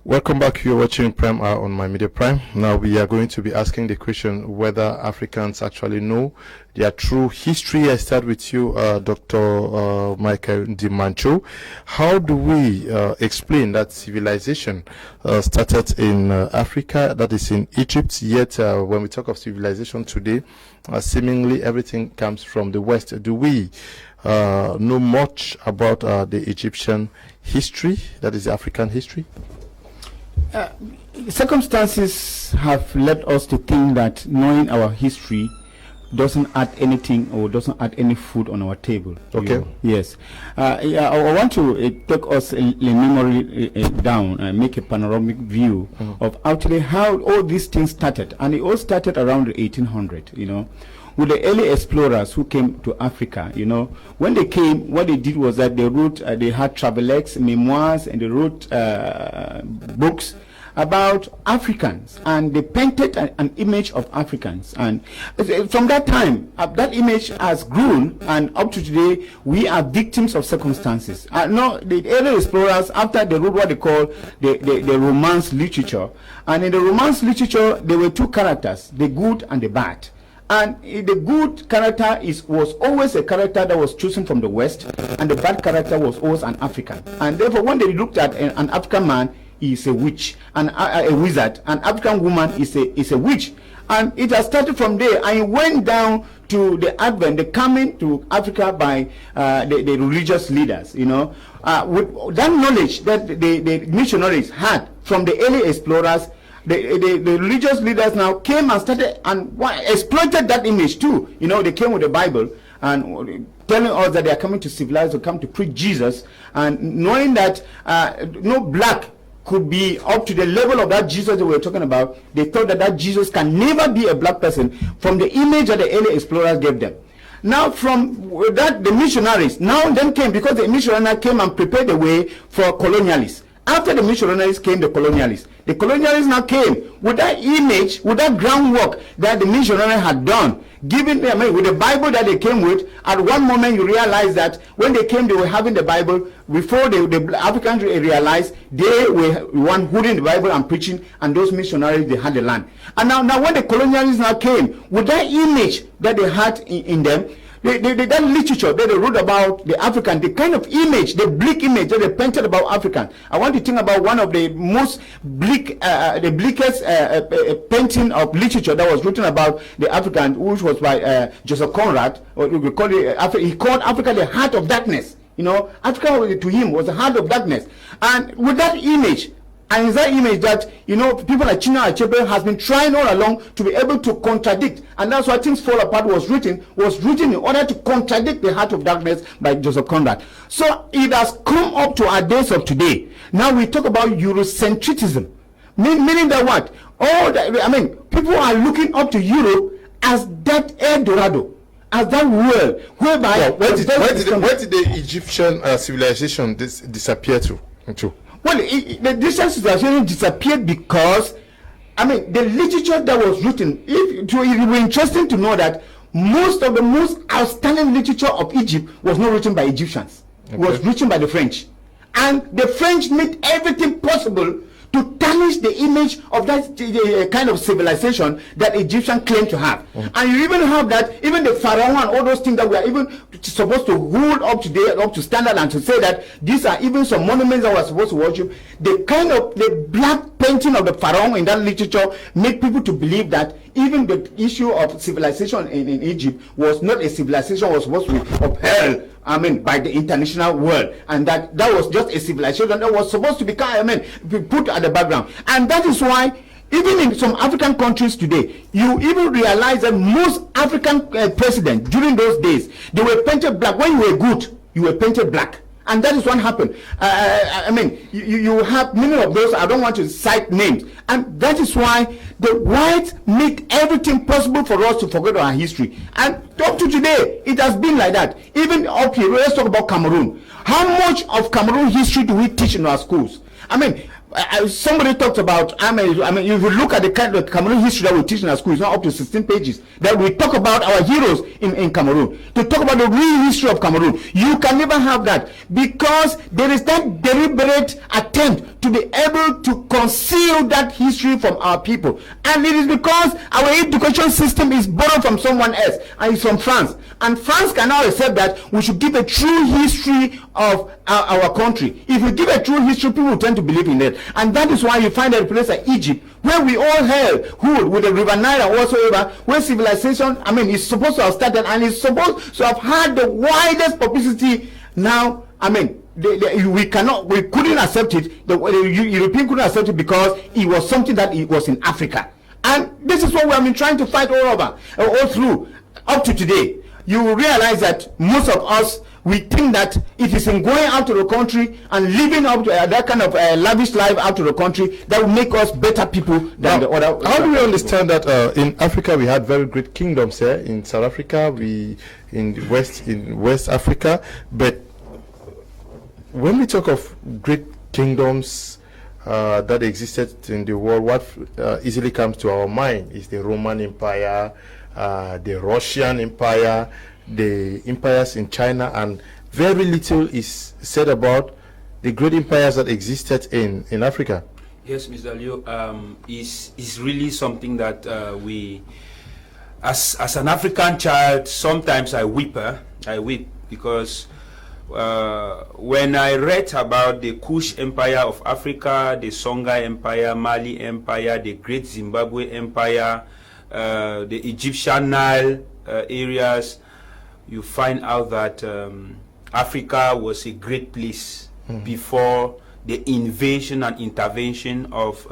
Welcome back. You're watching Prime Hour on My Media Prime. Now we are going to be asking the question whether Africans actually know their true history. I start with you, Dr. Michael Dimancho. How do we explain that civilization started in Africa, that is in Egypt, yet when we talk of civilization today, seemingly everything comes from the West? Do we know much about the Egyptian history, that is African history? Circumstances have led us to think that knowing our history doesn't add anything or doesn't add any food on our table. Okay. Yes. I want to take us a memory down and make a panoramic view of actually how all these things started. And it all started around the 1800s, with the early explorers who came to Africa. When they came, what they did was that they wrote, they had travelogues, memoirs, and they wrote books about Africans, and they painted an image of Africans. And from that time, that image has grown, and up to today, we are victims of circumstances. No, the early explorers, after they wrote what they call the Romance literature, and in the Romance literature, there were two characters, the good and the bad. And the good character was always a character that was chosen from the West, and the bad character was always an African. And therefore, when they looked at an African man, he is a witch, and a wizard. An African woman is a witch. And it has started from there, and it went down to the advent, the coming to Africa by the religious leaders. With that knowledge that the missionaries had from the early explorers, the religious leaders now came and started and exploited that image too. They came with the Bible and telling us that they are coming to civilize, or come to preach Jesus, and knowing that no black could be up to the level of that Jesus that we were talking about. They thought that Jesus can never be a black person from the image that the early explorers gave them. Now from that, the missionaries now then came, because the missionaries came and prepared the way for colonialists. After the missionaries came the colonialists. The colonialists now came with that image, with that groundwork that the missionaries had done, giving them with the Bible that they came with. At one moment, you realize that when they came, they were having the Bible. Before the Africans realized, they were one holding the Bible and preaching, and those missionaries, they had the land. And now when the colonialists now came with that image that they had in them, that literature that they wrote about the African, the kind of image, the bleak image that they painted about African. I want to think about one of the most bleak, the bleakest painting of literature that was written about the African, which was by Joseph Conrad, or we call it, he called Africa the heart of darkness. Africa to him was the heart of darkness. And with that image, and it's that image that, people like Chinua Achebe has been trying all along to be able to contradict. And that's why Things Fall Apart was written in order to contradict the heart of darkness by Joseph Conrad. So it has come up to our days of today. Now we talk about Eurocentrism. Meaning that what? People are looking up to Europe as that El Dorado, as that world whereby... Where did the Egyptian civilization disappear to? Well, the Egyptian civilization disappeared because, the literature that was written, it would be interesting to know that most of the most outstanding literature of Egypt was not written by Egyptians. Okay. It was written by the French. And the French made everything possible to tarnish the image of that kind of civilization that Egyptians claim to have. And you even have that, even the pharaoh and all those things that we are even supposed to hold up to standard, and to say that these are even some monuments that we are supposed to worship. The black painting of the pharaoh in that literature made people to believe that even the issue of civilization in Egypt was not a civilization, was supposed to be upheld by the international world, and that was just a civilization that was supposed to be put at the background. And that is why even in some African countries today, you even realize that most African presidents during those days, they were painted black. When you were good, you were painted black. And that is what happened. You have many of those, I don't want to cite names. And that is why the whites make everything possible for us to forget our history. And up to today, it has been like that. Even up here, let's talk about Cameroon. How much of Cameroon history do we teach in our schools? somebody talked about, I mean, if you look at the kind of Cameroon history that we teach in our school, it's not up to 16 pages, that we talk about our heroes in Cameroon, to talk about the real history of Cameroon. You can never have that, because there is that deliberate attempt to be able to conceal that history from our people. And it is because our education system is borrowed from someone else, and it's from France. And France cannot accept that we should give a true history of our country. If we give a true history, people will tend to believe in it. And that is why you find a place like Egypt, where we all hail, who with the river Nile whatsoever, where civilization, I mean, is supposed to have started and is supposed to have had the widest publicity. Now, I mean, we couldn't accept it. The European couldn't accept it because it was something that it was in Africa. And this is what we have been trying to fight all through, up to today. You will realize that most of us, we think that it is in going out to the country and living up to that kind of lavish life out to the country that will make us better people than the other. How do we understand that in Africa we had very great kingdoms here? In South Africa, in West Africa, but when we talk of great kingdoms that existed in the world, what easily comes to our mind is the Roman Empire, the Russian Empire, the empires in China, and very little is said about the great empires that existed in Africa. Yes, Mr. Leo, is really something that we, as an African child, sometimes I weep because when I read about the Kush Empire of Africa, the Songhai Empire, Mali Empire, the Great Zimbabwe Empire, the Egyptian Nile areas, you find out that Africa was a great place before the invasion and intervention of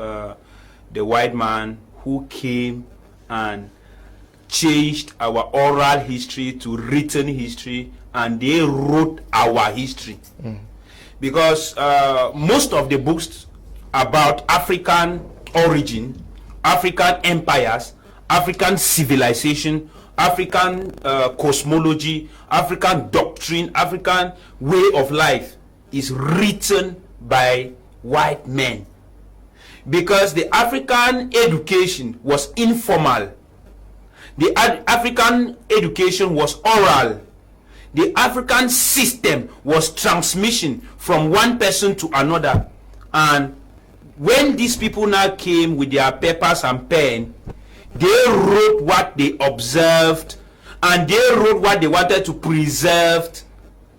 the white man who came and changed our oral history to written history, and they wrote our history. Because most of the books about African origin, African empires, African civilization, African cosmology, African doctrine, African way of life is written by white men. Because the African education was informal. The African education was oral. The African system was transmission from one person to another. And when these people now came with their papers and pen, they wrote what they observed, and they wrote what they wanted to preserve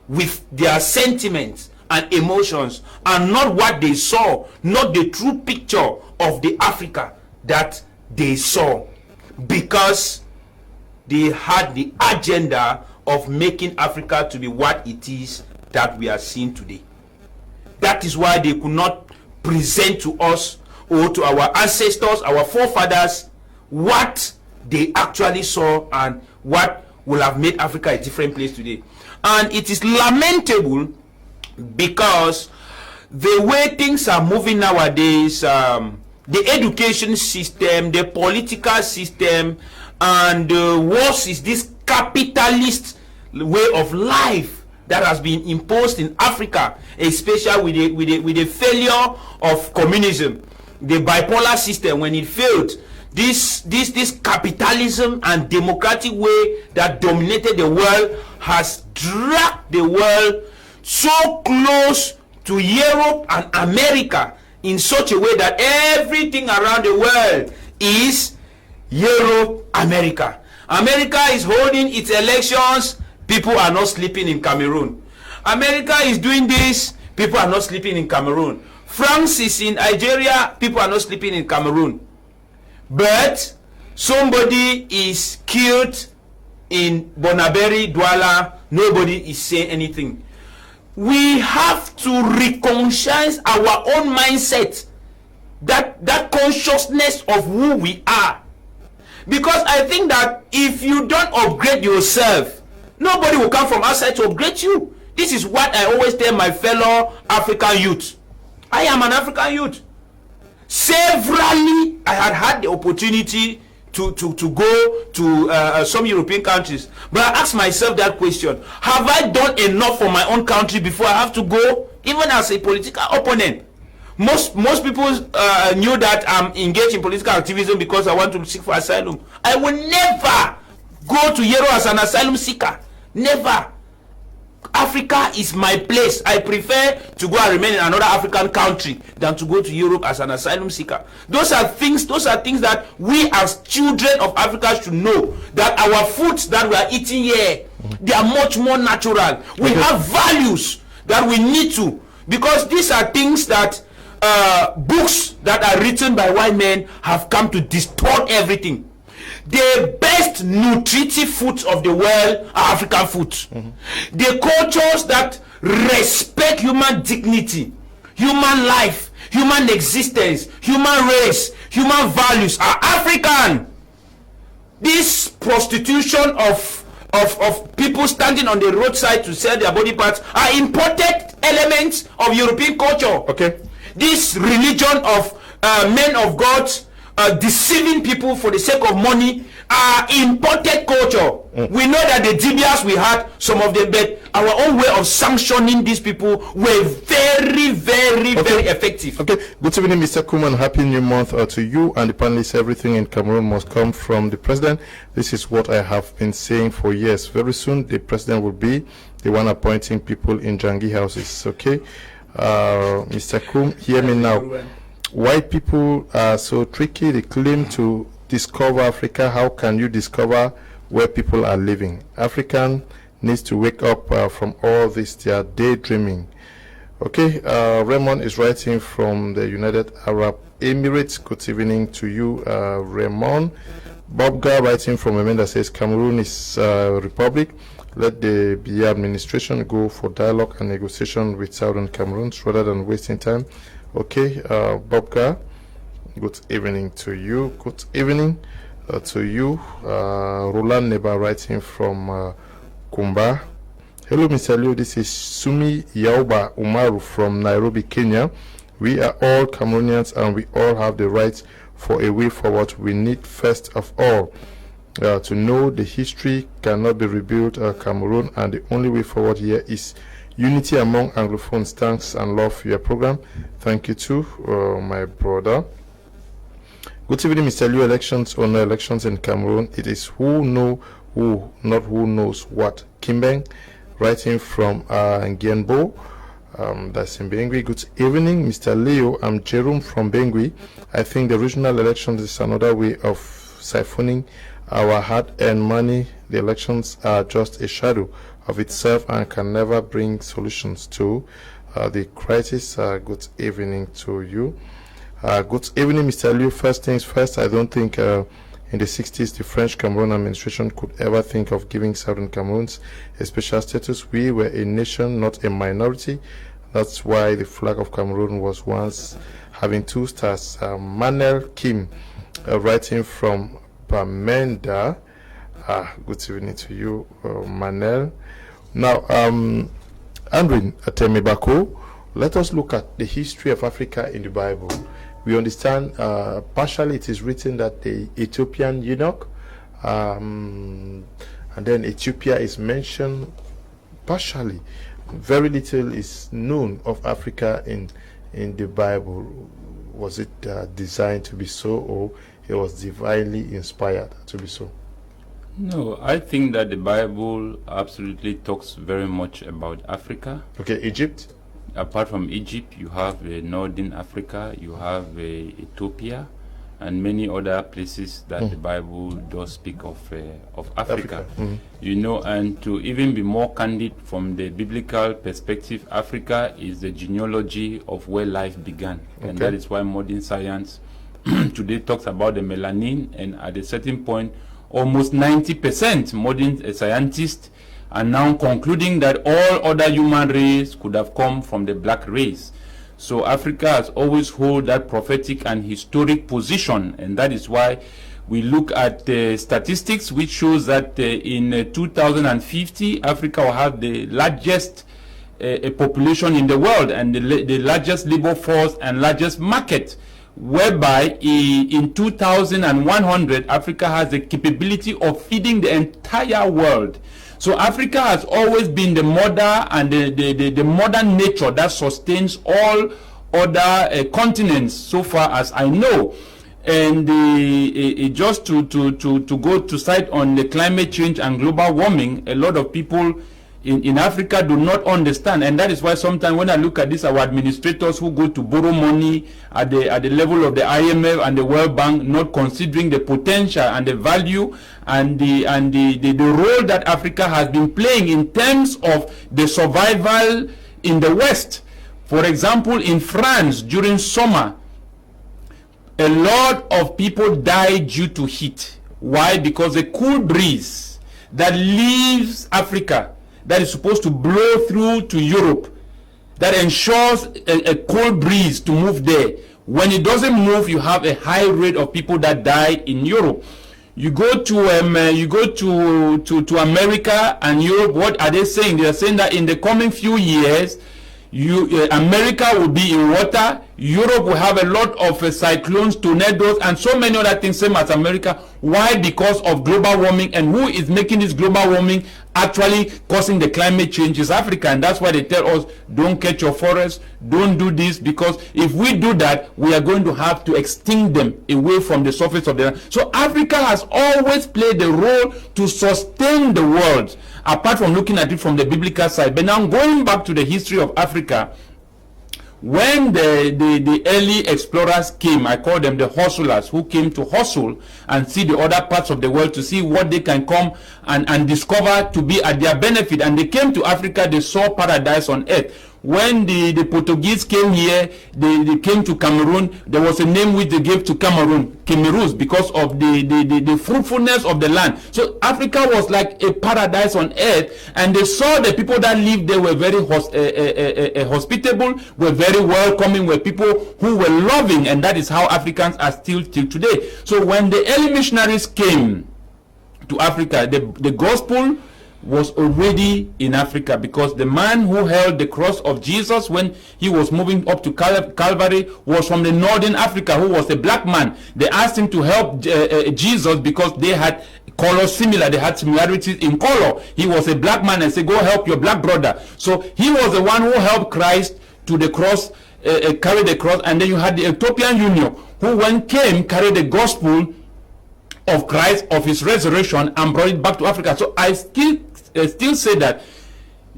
with their sentiments and emotions, and not what they saw, not the true picture of the Africa that they saw, because they had the agenda of making Africa to be what it is that we are seeing today. That is why they could not present to us or to our ancestors, our forefathers, what they actually saw and what will have made Africa a different place today. And it is lamentable because the way things are moving nowadays, the education system, the political system, and worse is this capitalist way of life that has been imposed in Africa, especially with the failure of communism, the bipolar system. When it failed, this capitalism and democratic way that dominated the world has dragged the world so close to Europe and America in such a way that everything around the world is Europe, America. America is holding its elections, people are not sleeping in Cameroon. America is doing this, people are not sleeping in Cameroon. France is in Algeria, people are not sleeping in Cameroon. But somebody is killed in Bonaberi, Douala, nobody is saying anything. We have to reconcile our own mindset, that consciousness of who we are. Because I think that if you don't upgrade yourself, nobody will come from outside to upgrade you. This is what I always tell my fellow African youth. I am an African youth. Severally, I had the opportunity to go to some European countries. But I asked myself that question: have I done enough for my own country before I have to go, even as a political opponent? Most people knew that I'm engaged in political activism because I want to seek for asylum. I will never go to Europe as an asylum seeker. Never. Africa is my place. I prefer to go and remain in another African country than to go to Europe as an asylum seeker. Those are things that we as children of Africa should know, that our foods that we are eating here, they are much more natural. We have values that we need to, because these are things that books that are written by white men have come to distort everything. The best nutritive foods of the world are African foods. The cultures that respect human dignity, human life, human existence, human race, human values are African. This prostitution of people standing on the roadside to sell their body parts are imported elements of European culture. Okay. This religion of men of God deceiving people for the sake of money are imported culture. We know that the GBS we had, some of them, but our own way of sanctioning these people were very, very, very effective. Okay, good evening, Mr. Kuman. Happy New Month to you and the panelists. Everything in Cameroon must come from the president. This is what I have been saying for years. Very soon, the president will be the one appointing people in Jangi houses. Okay, Mr. Kum, hear me now. White people are so tricky. They claim to discover Africa. How can you discover where people are living? African needs to wake up from all this. They are daydreaming. Okay, Raymond is writing from the United Arab Emirates. Good evening to you, Raymond. Bob Gar writing from Emenda says Cameroon is a republic. Let the Biya administration go for dialogue and negotiation with Southern Cameroon rather than wasting time. Okay, Bobka, good evening to you. Good evening to you. Roland Neba writing from Kumba. Hello, Mr. Leo. This is Sumi Yauba Umaru from Nairobi, Kenya. We are all Cameroonians and we all have the right for a way forward. We need first of all to know the history cannot be rebuilt Cameroon, and the only way forward here is unity among Anglophones. Thanks and love for your program. Thank you too, my brother. Good evening, Mr. Liu. Elections or no elections in Cameroon, it is who know who, not who knows what. Kimbeng, writing from Ngienbo, that's in Bengui. Good evening, Mr. Leo. I'm Jerome from Bengui. I think the regional elections is another way of siphoning our hard-earned money. The elections are just a shadow of itself and can never bring solutions to the crisis. Good evening to you. Good evening, Mr. Liu. First things first, I don't think in the 60s the French Cameroon administration could ever think of giving Southern Cameroons a special status. We were a nation, not a minority. That's why the flag of Cameroon was once having 2 stars. Manel Kim, writing from Bamenda. Good evening to you, Manel. Now, Andrin Atemibako, let us look at the history of Africa in the Bible. We understand partially it is written that the Ethiopian eunuch, and then Ethiopia is mentioned partially. Very little is known of Africa in the Bible. Was it designed to be so, or it was divinely inspired to be so? No, I think that the Bible absolutely talks very much about Africa. Okay, Egypt? Apart from Egypt, you have Northern Africa, you have Ethiopia, and many other places that the Bible does speak of Africa. You know, and to even be more candid from the biblical perspective, Africa is the genealogy of where life began. And that is why modern science today talks about the melanin, and at a certain point, almost 90% modern scientists are now concluding that all other human race could have come from the black race. So Africa has always held that prophetic and historic position, and that is why we look at the statistics which shows that in 2050 Africa will have the largest population in the world and the largest labor force and largest market, whereby in 2100 Africa has the capability of feeding the entire world. So Africa has always been the mother and the modern nature that sustains all other continents, so far as I know. And just to go to side on the climate change and global warming, a lot of people in Africa do not understand, and that is why sometimes when I look at this, our administrators who go to borrow money at the level of the IMF and the World Bank, not considering the potential and the value and the role that Africa has been playing in terms of the survival in the West. For example, in France during summer, a lot of people died due to heat. Why? Because the cool breeze that leaves Africa, that is supposed to blow through to Europe, that ensures a cold breeze to move there. When it doesn't move, you have a high rate of people that die in Europe. You go to America and Europe. What are they saying? They are saying that in the coming few years, America will be in water. Europe will have a lot of cyclones, tornadoes, and so many other things, same as America. Why? Because of global warming. And who is making this global warming actually causing the climate change? Is Africa. And that's why they tell us, don't cut your forests, don't do this, because if we do that, we are going to have to extinct them away from the surface of the land. So Africa has always played the role to sustain the world, apart from looking at it from the biblical side. But now going back to the history of Africa, when the early explorers came, I call them the hustlers, who came to hustle and see the other parts of the world, to see what they can come and discover to be at their benefit. And they came to Africa, they saw paradise on earth. When the Portuguese came here, they came to Cameroon. There was a name which they gave to Cameroon, Cameroon, because of the fruitfulness of the land. So Africa was like a paradise on earth, and they saw the people that lived there were very hospitable, were very welcoming, were people who were loving, and that is how Africans are still till today. So when the early missionaries came to Africa, the gospel was already in Africa, because the man who held the cross of Jesus when he was moving up to Calvary was from the northern Africa, who was a black man. They asked him to help Jesus because they had colors similar, they had similarities in color. He was a black man and said, go help your black brother. So he was the one who helped Christ to the cross, carry the cross. And then you had the Ethiopian Union, who when came, carried the gospel of Christ, of his resurrection, and brought it back to Africa. So I still say that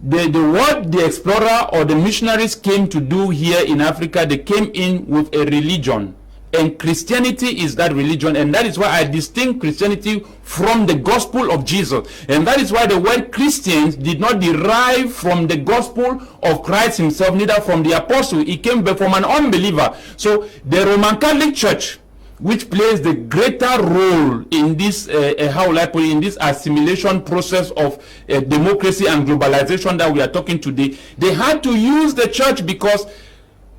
the what the explorer or the missionaries came to do here in Africa, they came in with a religion, and Christianity is that religion. And that is why I distinct Christianity from the gospel of Jesus. And that is why the word Christians did not derive from the gospel of Christ himself, neither from the apostle. It came from an unbeliever. So the Roman Catholic Church, which plays the greater role in this, how will I put it, in this assimilation process of democracy and globalization that we are talking today, they had to use the church because,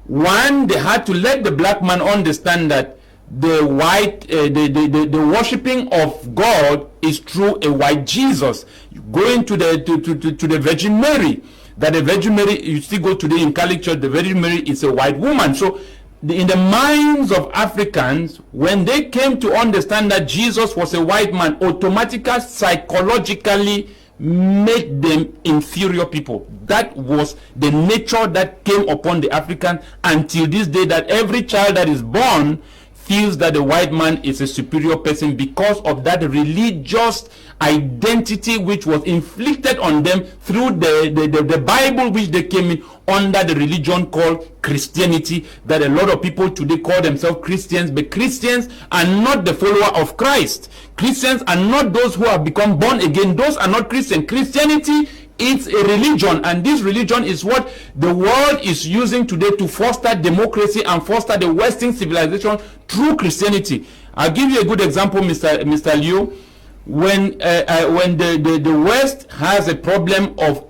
one, they had to let the black man understand that the white, the worshipping of God is through a white Jesus. Going to the Virgin Mary, that the Virgin Mary, you still go today in Catholic Church, the Virgin Mary is a white woman. So in the minds of Africans, when they came to understand that Jesus was a white man, automatically, psychologically made them inferior people. That was the nature that came upon the African until this day, that every child that is born feels that the white man is a superior person because of that religious identity which was inflicted on them through the Bible, which they came in under the religion called Christianity, that a lot of people today call themselves Christians, but Christians are not the follower of Christ. Christians are not those who have become born again. Those are not Christian. Christianity, it's a religion, and this religion is what the world is using today to foster democracy and foster the Western civilization through Christianity. I'll give you a good example, Mr. Liu. When the West has a problem of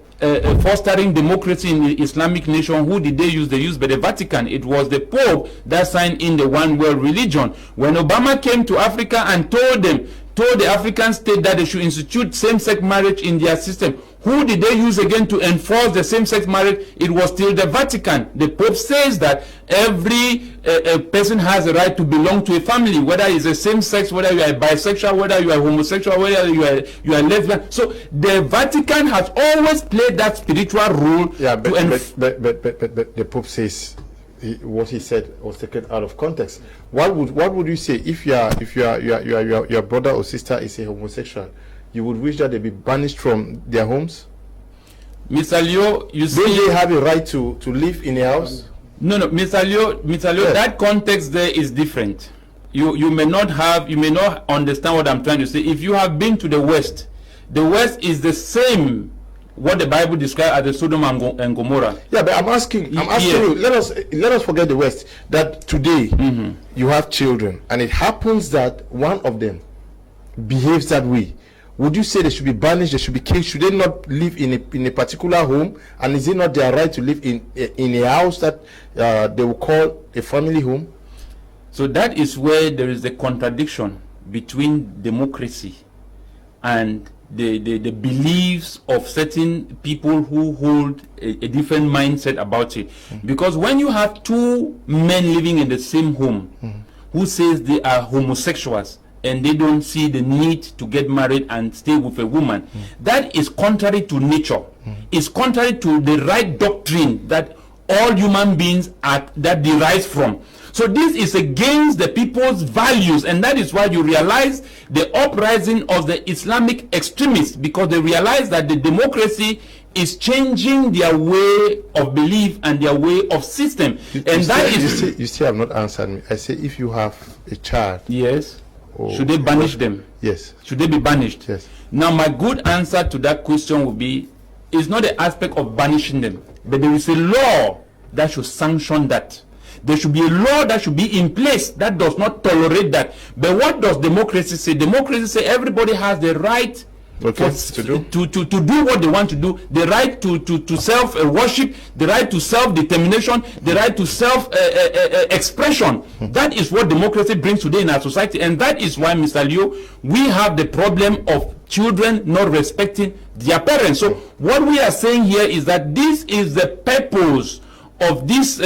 fostering democracy in the Islamic nation, who did they use? They used by the Vatican. It was the Pope that signed in the one world religion. When Obama came to Africa and told the African state that they should institute same-sex marriage in their system, who did they use again to enforce the same-sex marriage? It was still the Vatican. The Pope says that every person has a right to belong to a family, whether it's a same-sex, whether you are bisexual, whether you are homosexual, whether you are lesbian. So the Vatican has always played that spiritual role. Yeah, but the Pope says what he said was taken out of context. What would you say if your brother or sister is a homosexual? You would wish that they be banished from their homes? Mr. Leo, you see, don't they have a right to live in a house? No, Mr. Leo, yes. That context there is different. You may not understand what I'm trying to say. If you have been to the West is the same what the Bible describes as the Sodom and Gomorrah. Yeah, but I'm asking you, let us forget the West. That today you have children, and it happens that one of them behaves that way. Would you say they should be banished? They should be killed? Should they not live in a particular home? And is it not their right to live in a house that they will call a family home? So that is where there is a contradiction between democracy and the beliefs of certain people who hold a different mindset about it. Because when you have two men living in the same home who says they are homosexuals, and they don't see the need to get married and stay with a woman, that is contrary to nature. It's contrary to the right doctrine that all human beings are, that derives from. So this is against the people's values, and that is why you realize the uprising of the Islamic extremists, because they realize that the democracy is changing their way of belief and their way of system. You still have not answered me. I say, if you have a child, yes, should they banish them? Yes. Should they be banished? Yes. Now, my good answer to that question would be, it's not the aspect of banishing them, but there is a law that should sanction that. There should be a law that should be in place that does not tolerate that. But what does democracy say? Democracy says everybody has the right to do what they want to do, the right to self-worship, the right to self-determination, the right to self-expression. That is what democracy brings today in our society. And that is why, Mr. Leo, we have the problem of children not respecting their parents. So what we are saying here is that this is the purpose of this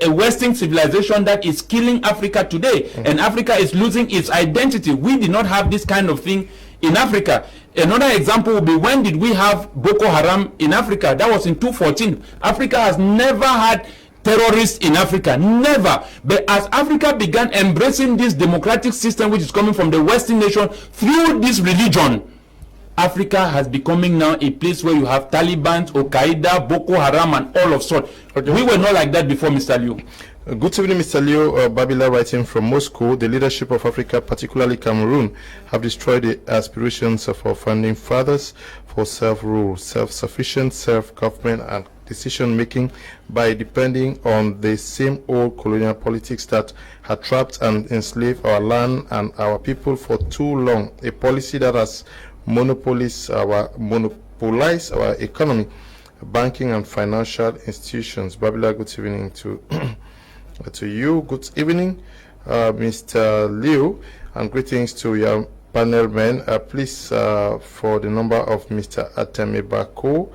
Western civilization that is killing Africa today. And Africa is losing its identity. We did not have this kind of thing in Africa. Another example would be, when did we have Boko Haram in Africa? That was in 2014. Africa has never had terrorists in Africa, never. But as Africa began embracing this democratic system which is coming from the Western nation through this religion, Africa has becoming now a place where you have Taliban, Al-Qaeda, Boko Haram, and all of sorts. Okay. We were not like that before, Mr. Liu. Good evening, Mr. Leo. Babila writing from Moscow. The leadership of Africa, particularly Cameroon, have destroyed the aspirations of our founding fathers for self-rule, self-sufficient, self-government, and decision-making by depending on the same old colonial politics that had trapped and enslaved our land and our people for too long. A policy that has monopolized our economy, banking, and financial institutions. Babila, good evening to you. Good evening, Mr. Liu, and greetings to your panel men. Please, for the number of Mr. Atemebako.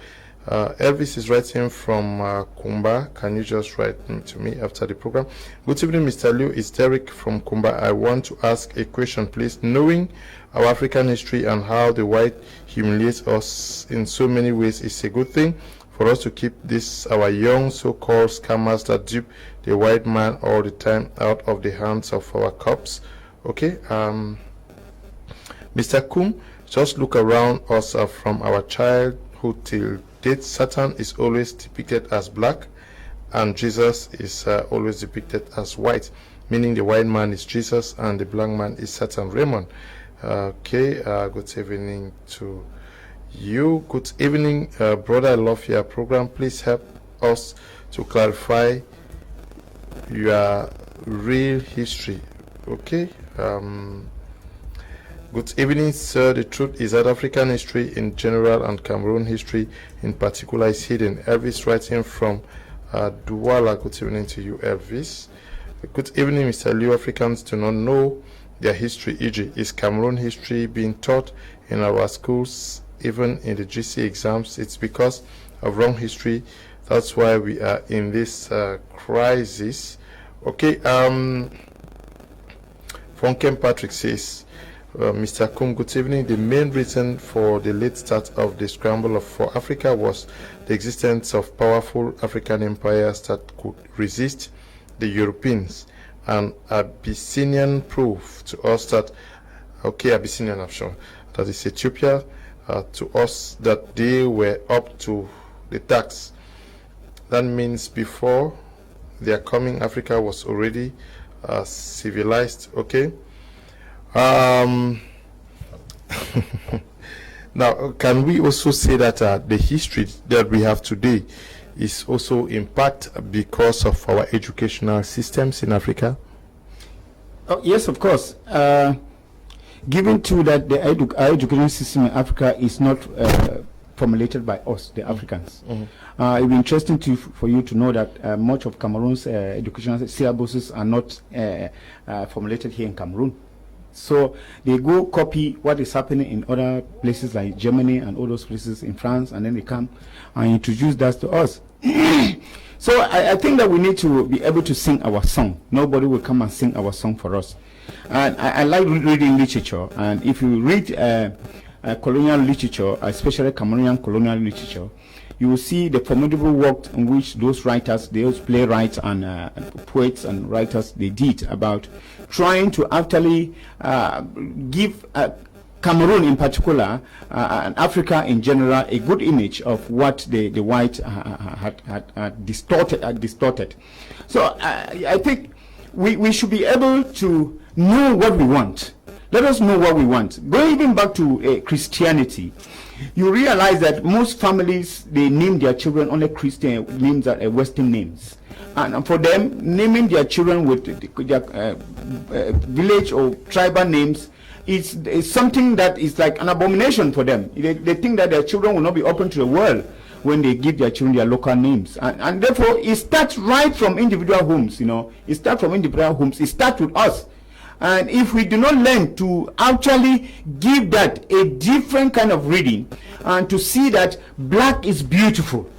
Elvis is writing from Kumba. Can you just write to me after the program? Good evening, Mr. Liu. It's Derek from Kumba. I want to ask a question, please. Knowing our African history and how the white humiliates us in so many ways is a good thing for us to keep this, our young so-called scammers that dupe the white man all the time, out of the hands of our cops. Okay, Mr. Kum, just look around us from our childhood till date. Satan is always depicted as black, and Jesus is always depicted as white, meaning the white man is Jesus and the black man is Satan. Raymond. Okay, good evening to you. Good evening, brother. I love your program. Please help us to clarify your real history. Okay. Good evening, sir. The truth is that African history in general and Cameroon history in particular is hidden. Elvis writing from Douala. Good evening to you, Elvis. Good evening, Mr. Liu. Africans do not know their history, e.g. is Cameroon history being taught in our schools, even in the GC exams? It's because of wrong history. That's why we are in this crisis. Okay, Funken Patrick says, Mr. Kum, good evening. The main reason for the late start of the scramble for Africa was the existence of powerful African empires that could resist the Europeans. And Abyssinian proved to us that, Abyssinian, I'm sure, that is Ethiopia, to us that they were up to the task. That means before their coming, Africa was already civilized. Okay. Now, can we also say that the history that we have today is also in part because of our educational systems in Africa? Oh, yes, of course. Given too that our education system in Africa is not formulated by us, the Africans. It will be interesting for you to know that much of Cameroon's educational syllabuses are not formulated here in Cameroon. So they go copy what is happening in other places like Germany and all those places in France, and then they come and introduce that to us. So I think that we need to be able to sing our song. Nobody will come and sing our song for us. And I like reading literature, and if you read colonial literature, especially Cameroonian colonial literature, you will see the formidable work in which those writers, those playwrights and poets and writers, they did about trying to actually give Cameroon in particular and Africa in general a good image of what the white had distorted. So I think we should be able to know what we want. Let us know what we want. Going even back to Christianity, you realize that most families, they name their children only Christian names, that Western names. And for them, naming their children with their village or tribal names is something that is like an abomination for them. They think that their children will not be open to the world when they give their children their local names. And therefore, it starts right from individual homes, It starts from individual homes. It starts with us. And if we do not learn to actually give that a different kind of reading and to see that black is beautiful,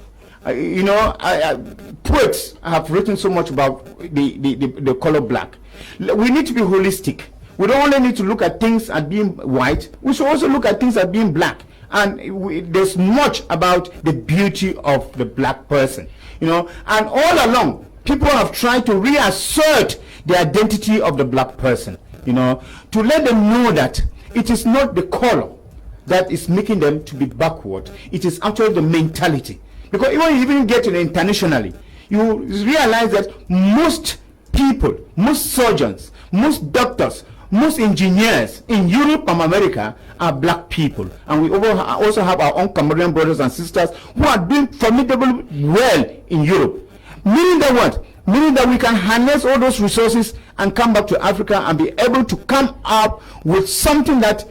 poets have written so much about the color black. We need to be holistic. We don't only need to look at things as being white, we should also look at things as being black. And there's much about the beauty of the black person, and all along, people have tried to reassert the identity of the black person, to let them know that it is not the color that is making them to be backward. It is actually the mentality. Because even getting internationally, you realize that most people, most surgeons, most doctors, most engineers in Europe and America are black people. And we also have our own Cameroonian brothers and sisters who are doing formidable well in Europe. Meaning that what? Meaning that we can harness all those resources and come back to Africa and be able to come up with something that,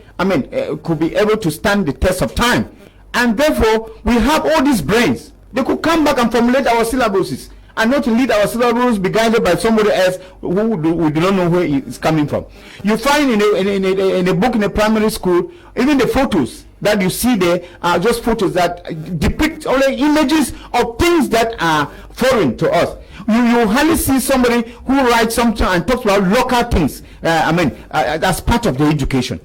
could be able to stand the test of time. And therefore, we have all these brains. They could come back and formulate our syllabuses and not to lead our syllabuses be guided by somebody else who we do not know where it's coming from. You find in a book in a primary school, even the photos that you see there are just photos that depict only images of things that are foreign to us. You hardly see somebody who writes something and talks about local things, as part of the education.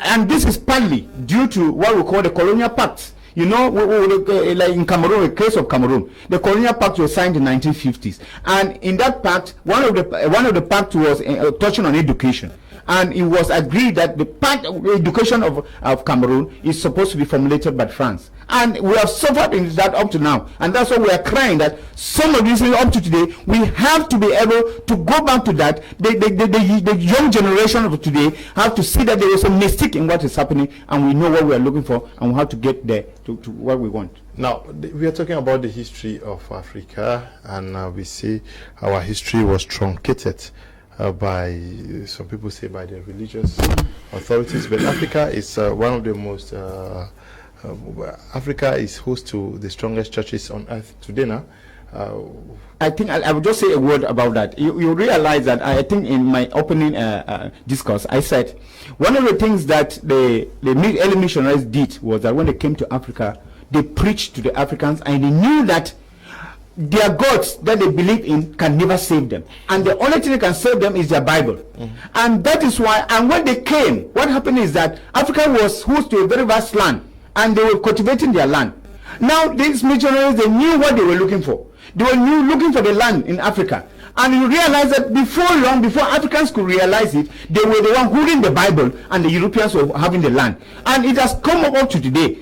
And this is partly due to what we call the colonial pacts. Like in Cameroon, the case of Cameroon, the colonial pact was signed in the 1950s. And in that pact, one of the pact was touching on education. And it was agreed that the education of Cameroon is supposed to be formulated by France. And we have suffered in that up to now. And that's why we are crying that some of these things up to today, we have to be able to go back to that. The young generation of today have to see that there is a mistake in what is happening, and we know what we are looking for, and we have to get there to what we want. Now, we are talking about the history of Africa, and we see our history was truncated by, some people say, by the religious authorities. But Africa is one of the most, Africa is host to the strongest churches on earth today now. I think I would just say a word about that. You realize that I think in my opening discourse, I said one of the things that the early missionaries did was that when they came to Africa, they preached to the Africans, and they knew that their gods that they believe in can never save them, and the only thing that can save them is their Bible. And that is why, and when they came, what happened is that Africa was host to a very vast land, and they were cultivating their land. Now these missionaries, they knew what they were looking for. They were looking for the land in Africa, and you realize that before long, before Africans could realize it, they were the one holding the Bible, and the Europeans were having the land. And it has come up to today.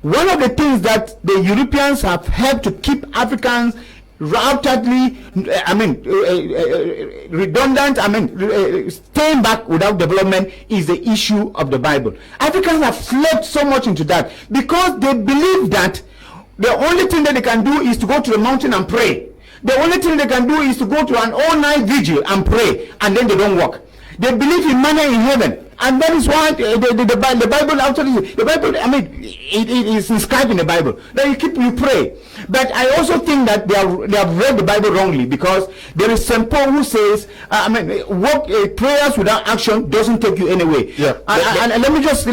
One of the things that the Europeans have helped to keep Africans rapidly, redundant, staying back without development is the issue of the Bible. Africans have fled so much into that because they believe that the only thing that they can do is to go to the mountain and pray. The only thing they can do is to go to an all-night vigil and pray, and then they don't work. They believe in manna in heaven. And that is why the Bible actually, the Bible, it is inscribed in the Bible that you pray. But I also think that they have read the Bible wrongly, because there is St. Paul who says, prayers without action doesn't take you anywhere. Yeah. And let me just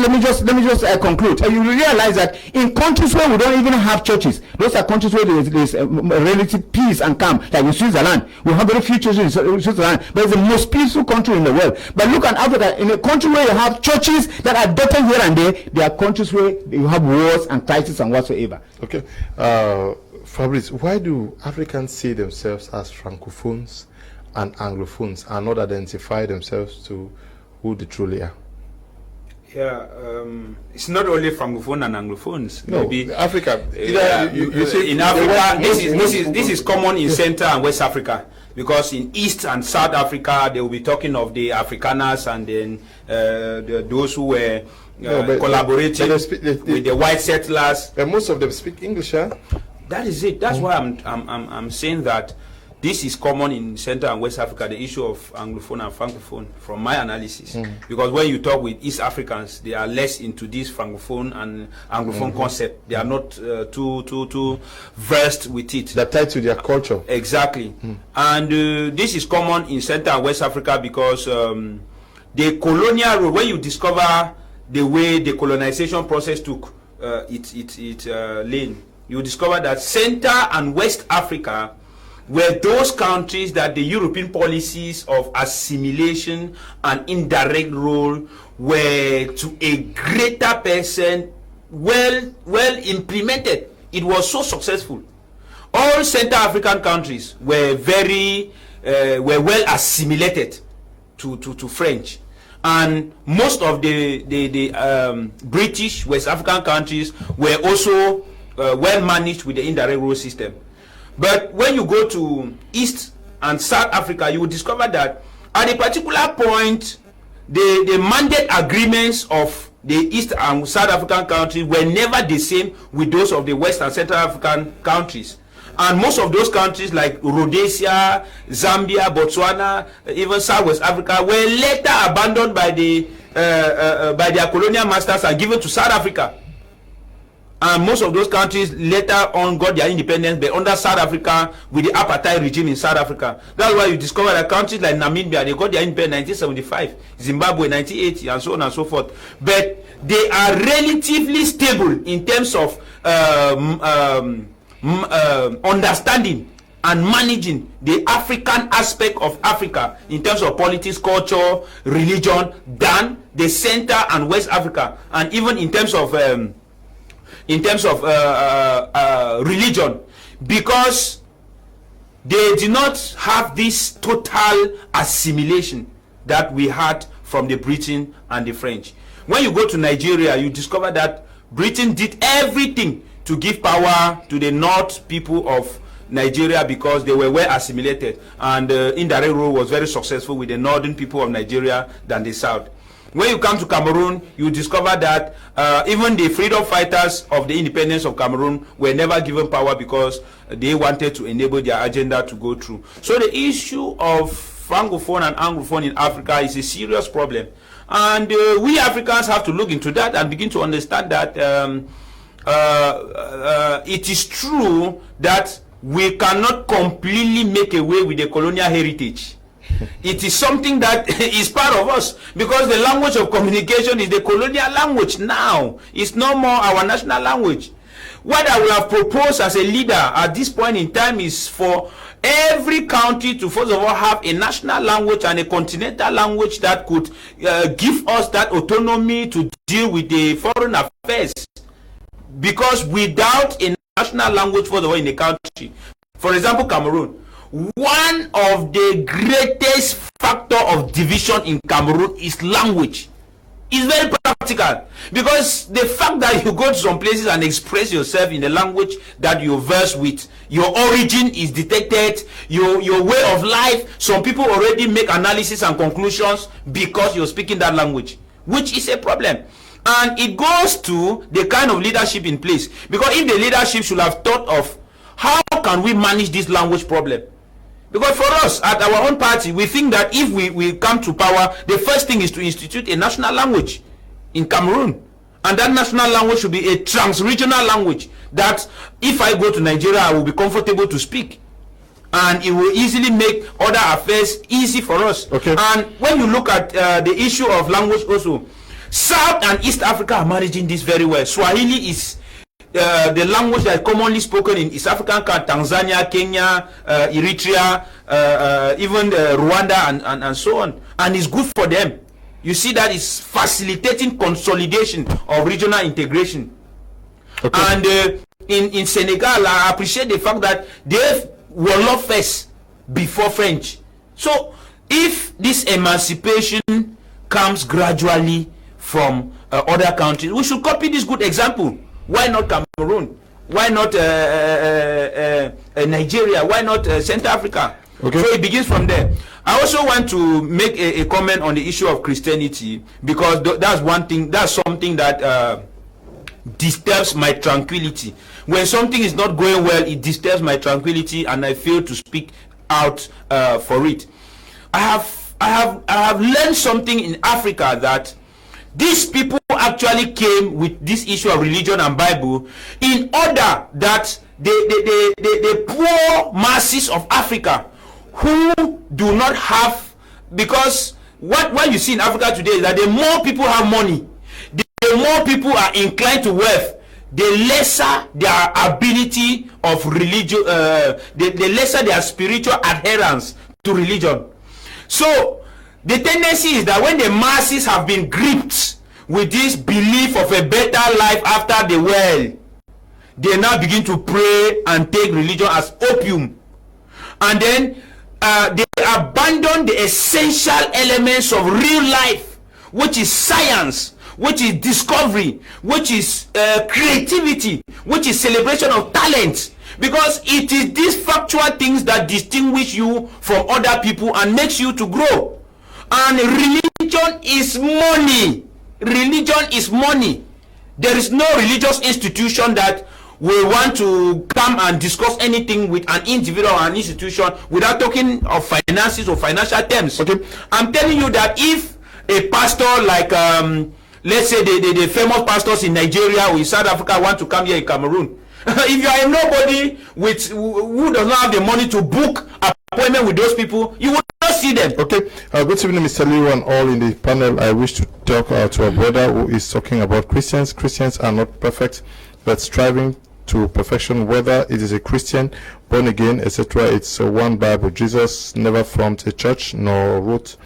conclude. You realize that in countries where we don't even have churches, those are countries where there's relative peace and calm. Like in Switzerland, we have very few churches in Switzerland, but it's the most peaceful country in the world. But look at Africa, in a country where you have churches that are dotted here and there are countries where you have wars and crises and whatsoever. Okay. Fabrice, why do Africans see themselves as Francophones and Anglophones and not identify themselves to who they truly are? Yeah, it's not only Francophone and Anglophones. No, maybe Africa. You see, in Africa, this is common in Central and West Africa, because in East and South Africa they will be talking of the Afrikaners, and then those who were collaborating with the white settlers. And most of them speak English, huh? That is it. That's why I'm saying that this is common in Central and West Africa, the issue of Anglophone and Francophone, from my analysis. Because when you talk with East Africans, they are less into this Francophone and Anglophone concept. They are not too versed with it. They're tied to their culture. Exactly. And this is common in Central and West Africa because the colonial rule, when you discover the way the colonization process took its lane, you discover that Central and West Africa were those countries that the European policies of assimilation and indirect rule were to a greater percent well implemented. It was so successful. All Central African countries were were well assimilated to French, and most of the British West African countries were also well managed with the indirect rule system. But when you go to East and South Africa, you will discover that at a particular point, the mandate agreements of the East and South African countries were never the same with those of the West and Central African countries. And most of those countries like Rhodesia, Zambia, Botswana, even Southwest Africa were later abandoned by their colonial masters and given to South Africa. And most of those countries later on got their independence, but under South Africa with the apartheid regime in South Africa. That's why you discover that countries like Namibia, they got their independence in 1975, Zimbabwe 1980, and so on and so forth. But they are relatively stable in terms of understanding and managing the African aspect of Africa in terms of politics, culture, religion than the Central and West Africa, and even in terms of religion, because they did not have this total assimilation that we had from the Britain and the French. When you go to Nigeria, you discover that Britain did everything to give power to the North people of Nigeria because they were well assimilated, and indirect rule was very successful with the northern people of Nigeria than the South. When you come to Cameroon, you discover that even the freedom fighters of the independence of Cameroon were never given power because they wanted to enable their agenda to go through. So the issue of Francophone and Anglophone in Africa is a serious problem. And we Africans have to look into that and begin to understand that it is true that we cannot completely make away with the colonial heritage. It is something that is part of us, because the language of communication is the colonial language now. It's no more our national language. what I will have proposed as a leader at this point in time is for every country to first of all have a national language and a continental language that could give us that autonomy to deal with the foreign affairs. Because without a national language for the whole in the country, for example, Cameroon, one of the greatest factor of division in Cameroon is language. It's very practical, because the fact that you go to some places and express yourself in the language that you verse with, your origin is detected, your way of life, some people already make analysis and conclusions because you're speaking that language, which is a problem. And it goes to the kind of leadership in place, because if the leadership should have thought of how can we manage this language problem. Because for us, at our own party, we think that if we come to power, the first thing is to institute a national language in Cameroon. And that national language should be a trans-regional language that if I go to Nigeria, I will be comfortable to speak. And it will easily make other affairs easy for us. Okay. And when you look at the issue of language also, South and East Africa are managing this very well. Swahili is the language that is commonly spoken in East African countries, Tanzania, Kenya, Eritrea, even Rwanda, and so on. And it's good for them. You see that it's facilitating consolidation of regional integration. Okay. And in Senegal, I appreciate the fact that they were not first before French. So if this emancipation comes gradually from other countries, we should copy this good example. Why not Cameroon? Why not Nigeria? Why not Central Africa? Okay. So it begins from there. I also want to make a comment on the issue of Christianity, because that's one thing, that's something that disturbs my tranquility. When something is not going well, it disturbs my tranquility, and I fail to speak out for it. I have learned something in Africa, that these people actually came with this issue of religion and Bible in order that the poor masses of Africa who do not have, because what you see in Africa today is that the more people have money, the more people are inclined to wealth, the lesser their ability of religion, the lesser their spiritual adherence to religion. So the tendency is that when the masses have been gripped with this belief of a better life after the world, they now begin to pray and take religion as opium. And then they abandon the essential elements of real life, which is science, which is discovery, which is creativity, which is celebration of talent. Because it is these factual things that distinguish you from other people and makes you to grow. And religion is money. Religion is money. There is no religious institution that will want to come and discuss anything with an individual or an institution without talking of finances or financial terms. Okay, I'm telling you that if a pastor like let's say the famous pastors in Nigeria or in South Africa want to come here in Cameroon, if you are a nobody who does not have the money to book appointment with those people, you will not see them. Okay. Good evening, Mr. Liu, and all in the panel. I wish to talk to a brother who is talking about Christians. Christians are not perfect, but striving to perfection, whether it is a Christian, born again, etc. It's one Bible. Jesus never formed a church nor wrote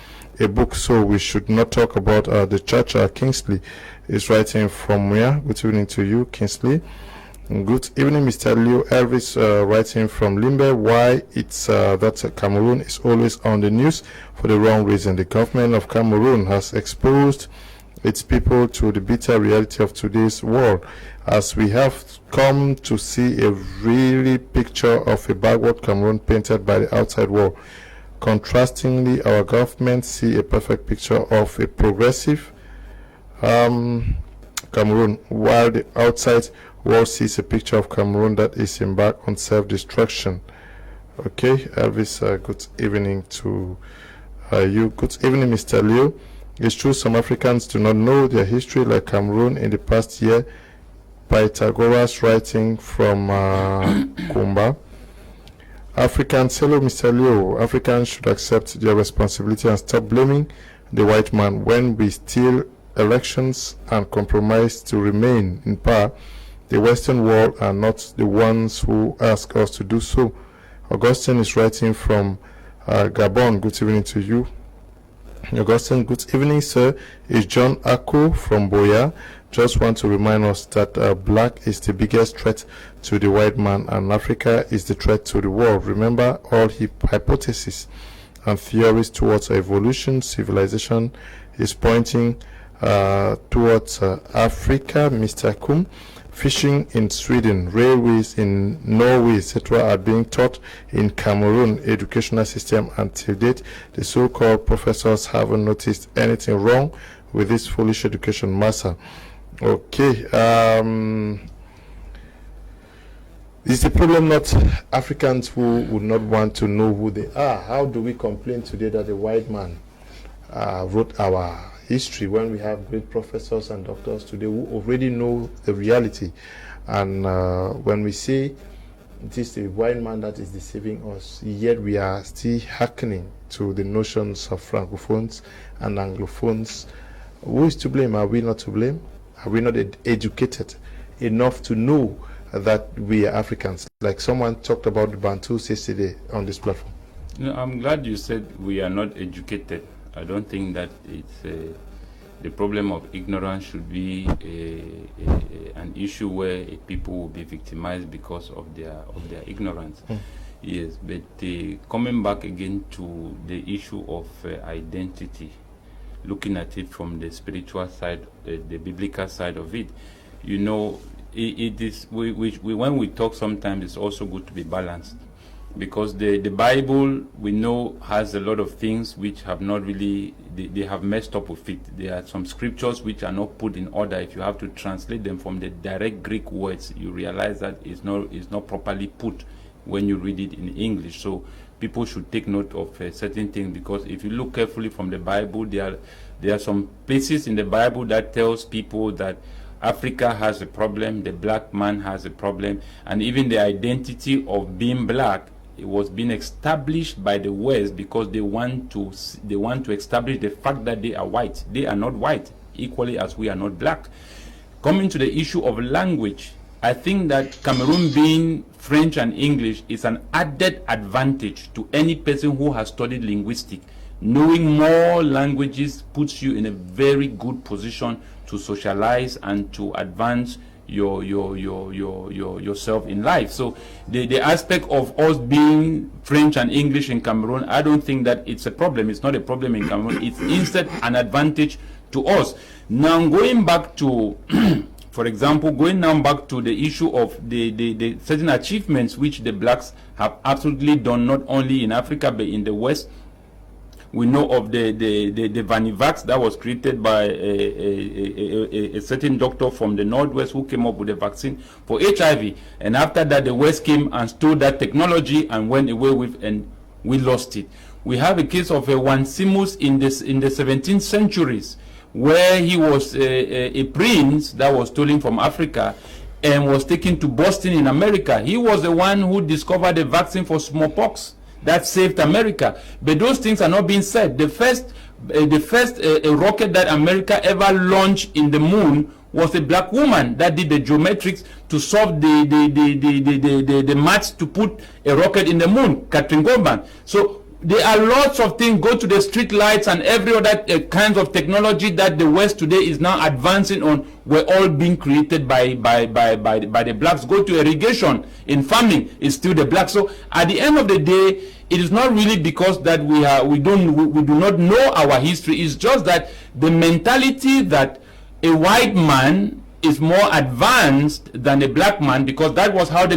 a book, so we should not talk about the church. Kingsley is writing from where? Good evening to you, Kingsley. Good evening, Mr. Liu. Elvis writing from Limbe. Why it's that Cameroon is always on the news for the wrong reason. The government of Cameroon has exposed its people to the bitter reality of today's world, as we have come to see a really picture of a backward Cameroon painted by the outside world. Contrastingly, our government see a perfect picture of a progressive Cameroon, while the outside world sees a picture of Cameroon that is embarked on self-destruction. Okay, Elvis, good evening to you. Good evening, Mr. Liu. It's true some Africans do not know their history like Cameroon in the past year. Pythagoras writing from Kumba. Africans, hello Mr. Liu. Africans should accept their responsibility and stop blaming the white man. When we steal elections and compromise to remain in power, The Western world are not the ones who ask us to do so. Augustine is writing from Gabon. Good evening to you. Augustine, good evening, sir. It's John Ako from Boya. Just want to remind us that black is the biggest threat to the white man and Africa is the threat to the world. Remember, all hypotheses and theories towards evolution, civilization is pointing towards Africa. Mr. Kum, fishing in Sweden, railways in Norway, etc. are being taught in Cameroon educational system. Until date, the so-called professors haven't noticed anything wrong with this foolish education massa. Okay, is the problem not Africans who would not want to know who they are? How do we complain today that the white man wrote our history when we have great professors and doctors today who already know the reality? And when we say it is the white man that is deceiving us, yet we are still hearkening to the notions of francophones and anglophones, who is to blame? Are we not to blame? Are we not educated enough to know that we are Africans? Like someone talked about the Bantus yesterday on this platform. No, I'm glad you said we are not educated. I don't think that it's the problem of ignorance should be an issue where people will be victimized because of their ignorance. Yes, but coming back again to the issue of identity, looking at it from the spiritual side, the biblical side of it, you know, it is when we talk, sometimes it's also good to be balanced, because the Bible, we know, has a lot of things which have not really, they have messed up with it. There are some scriptures which are not put in order. If you have to translate them from the direct Greek words, you realize that it's not properly put when you read it in English. So people should take note of certain things, because if you look carefully from the Bible, there are some places in the Bible that tells people that Africa has a problem, the black man has a problem, and even the identity of being black, it was being established by the West because they want to establish the fact that they are white. They are not white, equally as we are not black. Coming to the issue of language, I think that Cameroon being French and English is an added advantage to any person who has studied linguistics. Knowing more languages puts you in a very good position to socialize and to advance yourself in life. So the aspect of us being French and English in Cameroon, I don't think that it's a problem. It's not a problem in Cameroon. It's instead an advantage to us. Now going back to for example, going now back to the issue of the certain achievements which the blacks have absolutely done, not only in Africa but in the West. We know of the Vanivax that was created by a certain doctor from the Northwest who came up with a vaccine for HIV. And after that, the West came and stole that technology and went away with, and we lost it. We have a case of a Wansimus in the 17th centuries, where he was a prince that was stolen from Africa and was taken to Boston in America. He was the one who discovered the vaccine for smallpox that saved America. But those things are not being said. The first rocket that America ever launched in the moon was a black woman that did the geometrics to solve the maths to put a rocket in the moon, Catherine Goldman. So there are lots of things. Go to the street lights and every other kinds of technology that the West today is now advancing on, were all being created by the blacks. Go to irrigation in farming, it's still the blacks. So at the end of the day, it is not really because that we do not know our history. It's just that the mentality that a white man is more advanced than a black man, because that was how the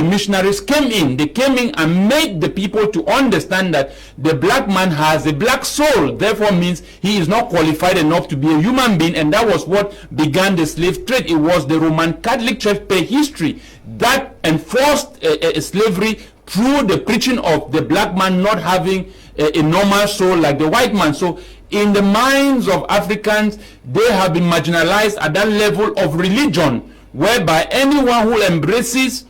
missionaries came in. They came in and made the people to understand that the black man has a black soul, therefore means he is not qualified enough to be a human being. And that was what began the slave trade. It was the Roman Catholic Church per history that enforced slavery through the preaching of the black man not having a normal soul like the white man. So in the minds of Africans, they have been marginalized at that level of religion, whereby anyone who embraces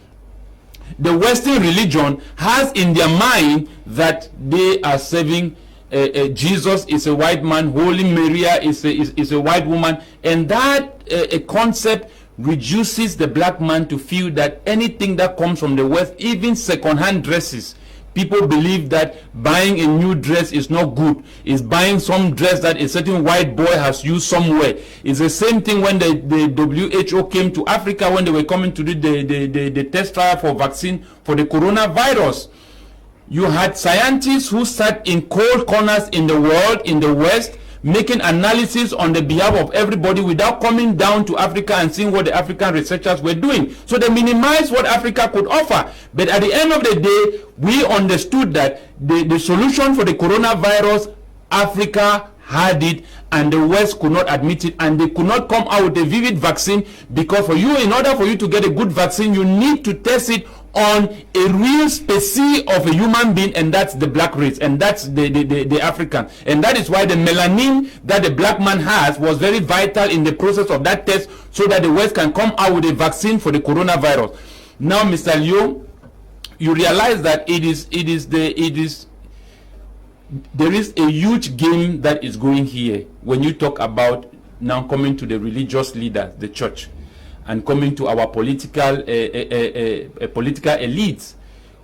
the Western religion has in their mind that they are serving Jesus is a white man, Holy Maria is a white woman, and that concept reduces the black man to feel that anything that comes from the West, even second-hand dresses, people believe that buying a new dress is not good. It's buying some dress that a certain white boy has used somewhere. It's the same thing when the WHO came to Africa, when they were coming to do the test trial for vaccine for the coronavirus. You had scientists who sat in cold corners in the world, in the West, making analysis on the behalf of everybody without coming down to Africa and seeing what the African researchers were doing. So they minimized what Africa could offer. But at the end of the day, we understood that the solution for the coronavirus, Africa had it, and the West could not admit it, and they could not come out with a vivid vaccine, because in order for you to get a good vaccine, you need to test it on a real species of a human being, and that's the black race, and that's the African. And that is why the melanin that the black man has was very vital in the process of that test, so that the West can come out with a vaccine for the coronavirus. Now, Mr. Leo, you realize that there is a huge game that is going here when you talk about now coming to the religious leaders, the church, and coming to our political elites.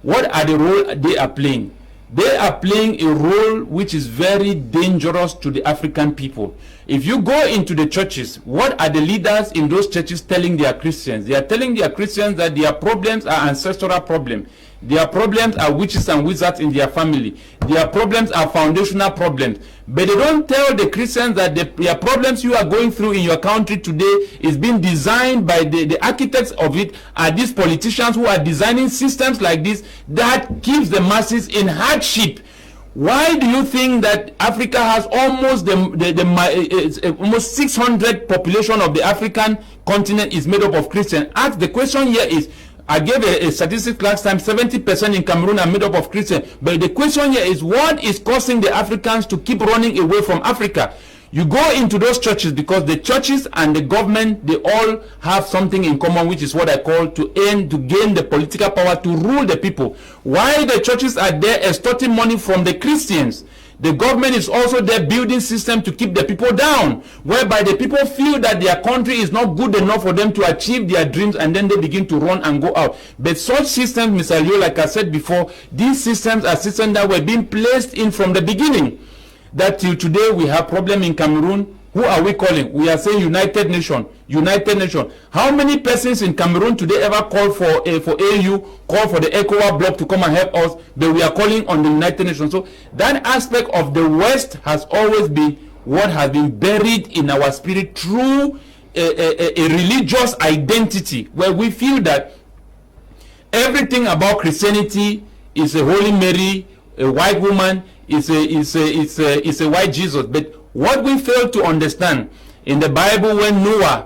What are the role they are playing? They are playing a role which is very dangerous to the African people. If you go into the churches, what are the leaders in those churches telling their Christians? They are telling their Christians that their problems are ancestral problems. Their problems are witches and wizards in their family. Their problems are foundational problems. But they don't tell the Christians that their problems you are going through in your country today is being designed by the architects of it, are these politicians who are designing systems like this that keeps the masses in hardship. Why do you think that Africa has almost almost 600 population of the African continent is made up of Christians? Ask the question here is, I gave a statistic last time, 70% in Cameroon are made up of Christians. But the question here is, what is causing the Africans to keep running away from Africa? You go into those churches because the churches and the government, they all have something in common, which is what I call to gain the political power to rule the people. While the churches are there extorting money from the Christians, the government is also there building system to keep the people down, whereby the people feel that their country is not good enough for them to achieve their dreams, and then they begin to run and go out. But such systems, Mr. Leo, like I said before, these systems are systems that were being placed in from the beginning. That till today we have problem in Cameroon. Who are we calling? We are saying United Nations. United Nations. How many persons in Cameroon today ever call for AU, call for the ECOWAS bloc to come and help us? But we are calling on the United Nations. So that aspect of the West has always been what has been buried in our spirit through a religious identity, where we feel that everything about Christianity is a Holy Mary, a white woman, is a white Jesus. But what we fail to understand, in the Bible, when Noah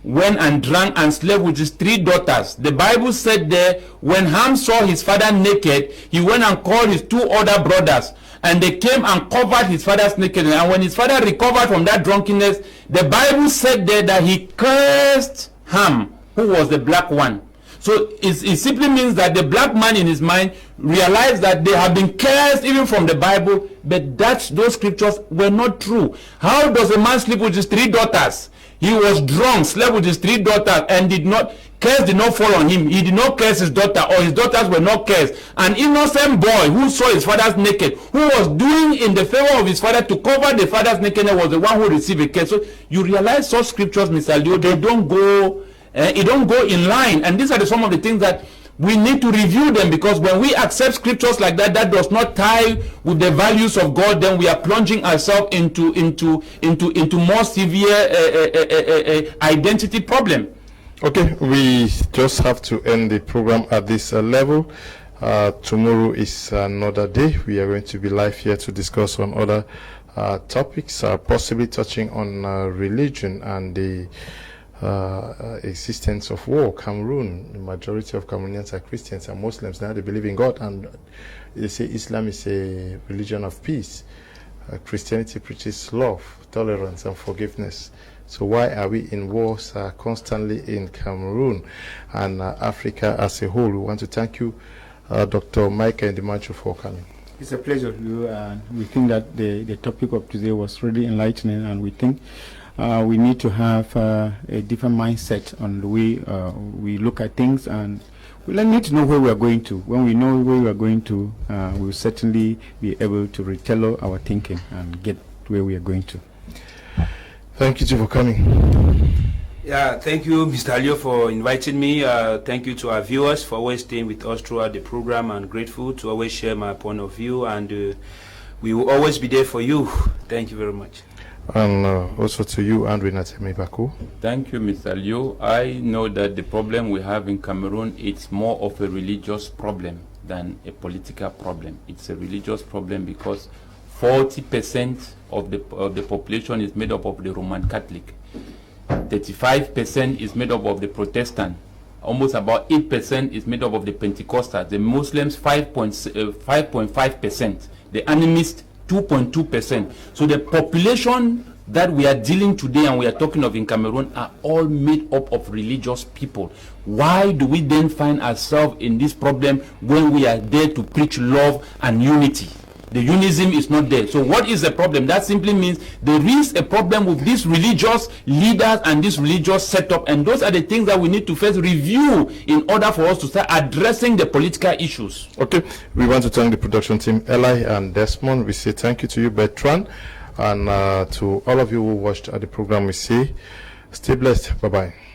went and drank and slept with his 3 daughters, the Bible said there, when Ham saw his father naked, he went and called his 2 other brothers, and they came and covered his father's nakedness. And when his father recovered from that drunkenness, the Bible said there that he cursed Ham, who was the black one. So it simply means that the black man in his mind realized that they have been cursed even from the Bible, but those scriptures were not true. How does a man sleep with his 3 daughters? He was drunk, slept with his 3 daughters, and curse did not fall on him. He did not curse his daughter, or his daughters were not cursed. An innocent boy who saw his father's naked, who was doing in the favor of his father to cover the father's nakedness, was the one who received a curse. So you realize such scriptures, Mr. Leo, they don't go... it don't go in line, and these are some of the things that we need to review them, because when we accept scriptures like that does not tie with the values of God, then we are plunging ourselves into more severe identity problem. Okay, we just have to end the program at this level. Tomorrow is another day. We are going to be live here to discuss on other topics, possibly touching on religion and the existence of war. Cameroon, the majority of Cameroonians are Christians and Muslims. Now they believe in God, and they say Islam is a religion of peace. Christianity preaches love, tolerance, and forgiveness. So why are we in wars constantly in Cameroon and Africa as a whole? We want to thank you, Dr. Michael Ndimachu, for coming. It's a pleasure. We think that the topic of today was really enlightening, and we think we need to have a different mindset on the way we look at things, and we need to know where we are going to. When we know where we are going to, we will certainly be able to retell our thinking and get where we are going to. Thank you for coming. Yeah, thank you, Mr. Alio, for inviting me. Thank you to our viewers for always staying with us throughout the program. I'm grateful to always share my point of view, and we will always be there for you. Thank you very much. And also to you, Andrew Natemi Baku. Thank you, Mr. Liu. I know that the problem we have in Cameroon, it's more of a religious problem than a political problem. It's a religious problem because 40% of the population is made up of the Roman Catholic. 35% is made up of the Protestant. Almost about 8% is made up of the Pentecostal. The Muslims, 5.5%. The animists, 2.2%. So the population that we are dealing today and we are talking of in Cameroon are all made up of religious people. Why do we then find ourselves in this problem when we are there to preach love and unity? The unism is not there. So what is the problem? That simply means there is a problem with these religious leaders and this religious setup, and those are the things that we need to first review in order for us to start addressing the political issues. Okay, we want to thank the production team, Eli and Desmond. We say thank you to you, Bertrand, and to all of you who watched the program. We say stay blessed. Bye-bye.